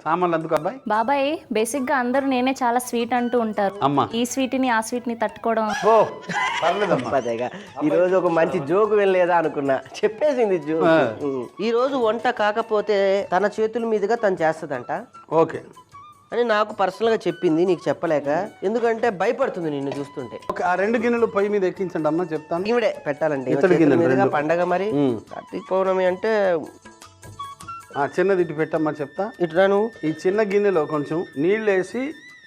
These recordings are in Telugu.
సామాన్లు ఎందుకు అబ్బాయి? బాబాయ్ బేసిక్ గా అందరూ నేనే చాలా స్వీట్ అంటూ ఉంటారు. అమ్మా ఈ స్వీట్ ని ఆ స్వీట్ ని తట్టుకోవడం. ఓ పర్లేదమ్మా. పదేగా ఈ రోజు ఒక మంచి జోకు వెళ్ళలేదా అనుకున్నా, చెప్పేసింది జోక్. ఈ రోజు వంట కాకపోతే తన చేతుల మీదుగా తను చేస్తదంట ఓకే అని నాకు పర్సనల్ గా చెప్పింది, నీకు చెప్పలేక. ఎందుకంటే భయపడుతుంది నిన్ను చూస్తుంటే. ఓకే, ఆ 2 గిన్నెలు పొయ్యి మీద ఎక్కించండి అమ్మా, చెప్తాను. ఈవిడే పెట్టాలండి ఇతడి చేతుల గిన్నెలు మీదుగా 2. పండగ మరి. కార్తీక పౌర్ణమి అంటే చిన్నది ఇటు పెట్టమ్మా చెప్తా. ఇటురాను. ఈ చిన్న గిన్నెలో కొంచెం నీళ్ళు వేసి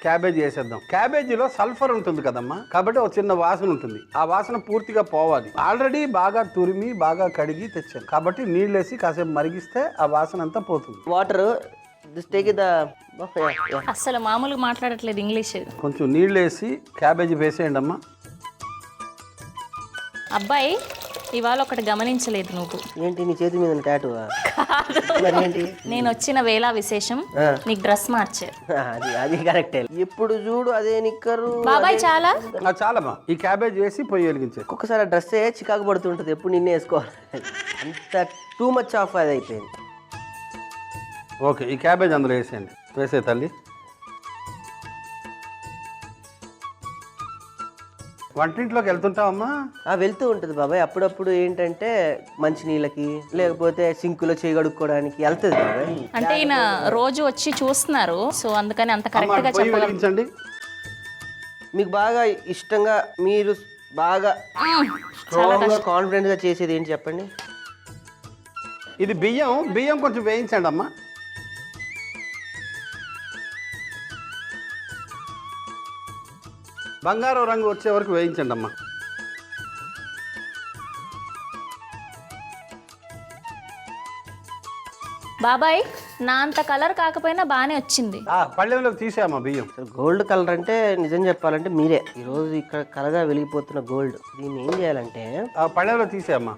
క్యాబేజీ వేసేద్దాం. క్యాబేజీలో సల్ఫర్ ఉంటుంది కదమ్మా, కాబట్టి ఒక చిన్న వాసన ఉంటుంది. ఆ వాసన పూర్తిగా పోవాలి. ఆల్రెడీ బాగా తురిమి బాగా కడిగి తెచ్చాను, కాబట్టి నీళ్ళు వేసి కాసేపు మరిగిస్తే ఆ వాసన అంతా పోతుంది. వాటర్ అసలు మామూలుగా మాట్లాడట్లేదు ఇంగ్లీష్. కొంచెం నీళ్ళు వేసి క్యాబేజీ వేసేయండి అమ్మా. అబ్బాయి ఇవాళ ఒకటి గమనించలేదు నువ్వు. ఏంటి నీ చేతి మీద టాటూ? ఏంటి నేను వచ్చిన వేళ విశేషం నీకు డ్రెస్ మార్చారు. అది కరెక్టే. ఎప్పుడు చూడు అదే నిక్కరు. బాబాయ్ చాలా చాలమ్మా, ఈ క్యాబేజీ వేసి పొయ్యి వెలిగించే. ఒక్కొక్కసారి డ్రెస్ చికాకు పడుతుంటది, ఎప్పుడు నిన్నే వేసుకోవాలి. అంత టూ మచ్ ఆఫ్ అది అయిపోయింది. ఓకే, ఈ క్యాబేజ్ అందులో వేసేయండి. వేసే తల్లి. వంటింట్లోకి వెళ్తుంటావమ్మా? వెళ్తూ ఉంటుంది బాబాయ్. అప్పుడప్పుడు ఏంటంటే మంచి నీళ్ళకి లేకపోతే సింకులో చేయి కడుక్కోవడానికి వెళ్తుంది బాబాయ్. అంటే ఈయన రోజు వచ్చి చూస్తున్నారు, సో అందుకని అంత కరెక్ట్ గా చెప్పగలను. వెలిగించండి. మీకు బాగా ఇష్టంగా మీరు బాగా స్ట్రాంగ్గా కాన్ఫిడెంట్గా చేసేది ఏంటి చెప్పండి? ఇది బియ్యం కొంచెం వేయించండి అమ్మా. బంగారం రంగు వచ్చే వరకు వేయించండి అమ్మా. బాబాయ్ నా అంత కలర్ కాకపోయినా బానే వచ్చింది. పళ్ళెంలోకి తీసేయమ్మా బియ్యం. గోల్డ్ కలర్ అంటే నిజం చెప్పాలంటే మీరే ఈరోజు ఇక్కడ కలగా వెలిగిపోతున్న గోల్డ్. దీన్ని ఏం చేయాలంటే పళ్ళెంలో తీసేయమ్మా.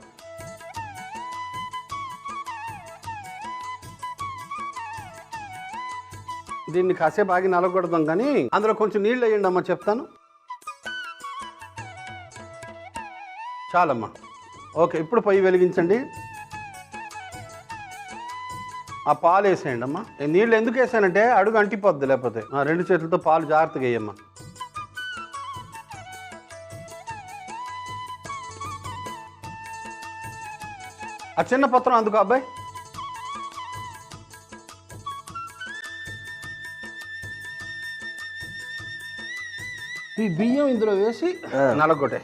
దీన్ని కాసేపు ఆగి నలగొడదాం, కానీ అందులో కొంచెం నీళ్ళు వేయండి అమ్మా, చెప్తాను. చాలమ్మా. ఓకే, ఇప్పుడు పొయ్యి వెలిగించండి. ఆ పాలు వేసేయండి అమ్మా. నీళ్ళు ఎందుకు వేసానంటే అడుగు అంటిపోద్ది, లేకపోతే 2 చేతులతో పాలు జాగ్రత్తగా వేయమ్మా. ఆ చిన్న పత్రం అందుకో అబ్బాయి. ఈ బియ్యం ఇందులో వేసి నలగొట్టే.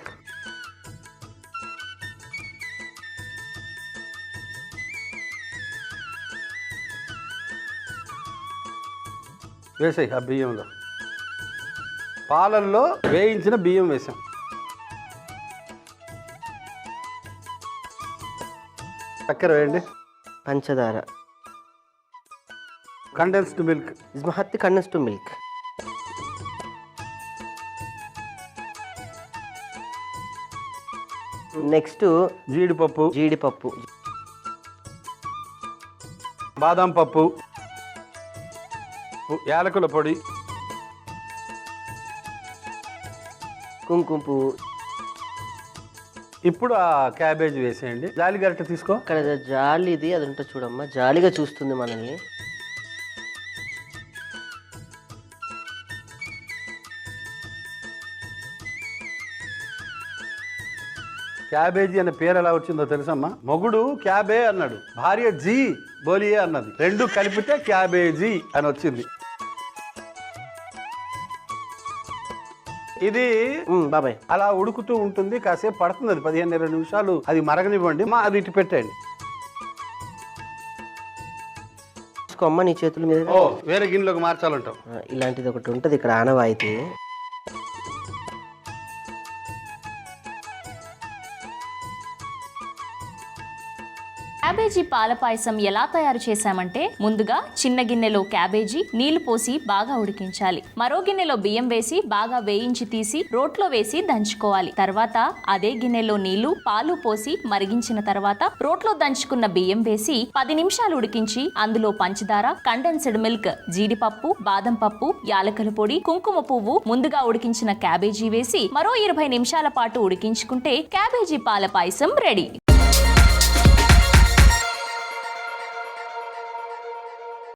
వేసాయి ఆ బియ్యంలో. పాలల్లో వేయించిన బియ్యం వేసాం. చక్కెర వేయండి. పంచదార. Condensed milk. ఇస్మహత్తి కండెన్స్డ్ మిల్క్. నెక్స్ట్ జీడిపప్పు, బాదం పప్పు, యాలకుల పొడి, కుంకుమ పువ్వు. ఇప్పుడు ఆ క్యాబేజీ వేసేయండి. జాలి గరిటె తీసుకో. అక్కడ జాలిది అది ఉంటుంది చూడమ్మా, జాలిగా చూస్తుంది మనల్ని. క్యాబేజీ అనే పేరు ఎలా వచ్చిందో తెలుసమ్మా? మొగుడు క్యాబే అన్నాడు, భార్య జీ బోలియే అన్నది. 2 కలిపితే క్యాబేజీ అని వచ్చింది. ఇది బాబాయ్ అలా ఉడుకుతూ ఉంటుంది, కాసేపు పడుతుంది. అది 15-20 నిమిషాలు అది మరగనివ్వండి. అది ఇటు పెట్టండి. అమ్మ నీ చేతుల మీద వేరే గిన్నెలోకి మార్చాలంటాం. ఇలాంటిది ఒకటి ఉంటుంది ఇక్కడ ఆనవాయితీ. క్యాబేజీ పాల పాయసం ఎలా తయారు చేశామంటే, ముందుగా చిన్న గిన్నెలో క్యాబేజీ నీళ్లు పోసి బాగా ఉడికించాలి. మరో గిన్నెలో బియ్యం వేసి బాగా వేయించి తీసి రోట్లో వేసి దంచుకోవాలి. తర్వాత అదే గిన్నెలో నీళ్లు పాలు పోసి మరిగించిన తర్వాత రోట్లో దంచుకున్న బియ్యం వేసి 10 నిమిషాలు ఉడికించి అందులో పంచదార, కండెన్స్డ్ మిల్క్, జీడిపప్పు, బాదం పప్పు, యాలకుల పొడి, కుంకుమ పువ్వు, ముందుగా ఉడికించిన క్యాబేజీ వేసి మరో 20 నిమిషాల పాటు ఉడికించుకుంటే క్యాబేజీ పాల పాయసం రెడీ.